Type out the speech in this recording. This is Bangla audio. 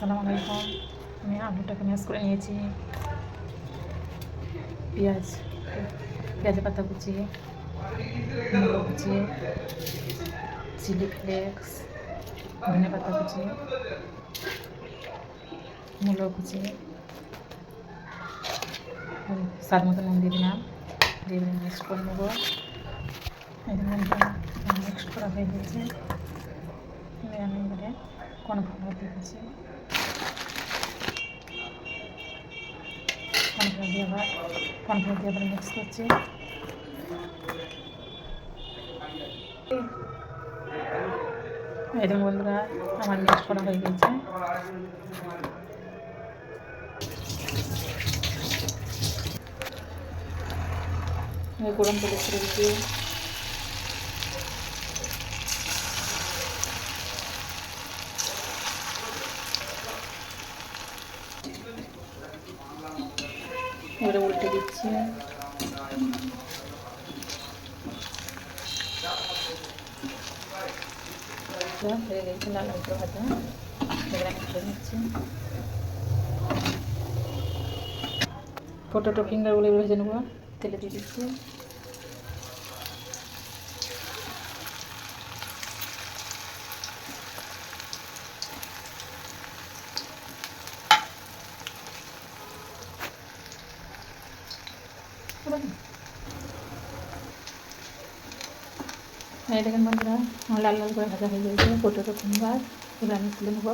আসসালামু আলাইকুম। আমি আলুটাকে ম্যাশ করে নিয়েছি, পেঁয়াজের পাতা কুচিয়ে, মূলো কুচিয়ে, চিলি ফ্লেক্স, ধনে পাতা কুচিয়ে, মূলো কুচিয়ে, স্বাদ মতো নুন দিয়ে দিলাম, দিয়ে মিক্সড করে নেবো। এই মিক্সড করা হয়ে গেছে। আমি এবারে কর্নফ্লাওয়ার দিয়েছি, কর্নফ্লাওয়ার দিয়ে আবার মিক্স করছি। এই দেখুন বন্ধুরা, আমার মিক্স করা হয়ে গেছে। গরম তেলে ছেড়ে দিচ্ছি। এবারে উল্টে দিচ্ছি। হয়ে গেছে লাল লাল করে ভাজা, এবারে আমি তুলে নিচ্ছি। পটেটো ফিঙ্গারগুলো ভেজে নেবো, তেলে দিয়ে দিচ্ছি। এই দেখেন বন্ধুরা, আমার লাল লাল করে ভাজা হয়ে গেছে পটেটো ফিঙ্গার। এবার আমি তুলে নেবো।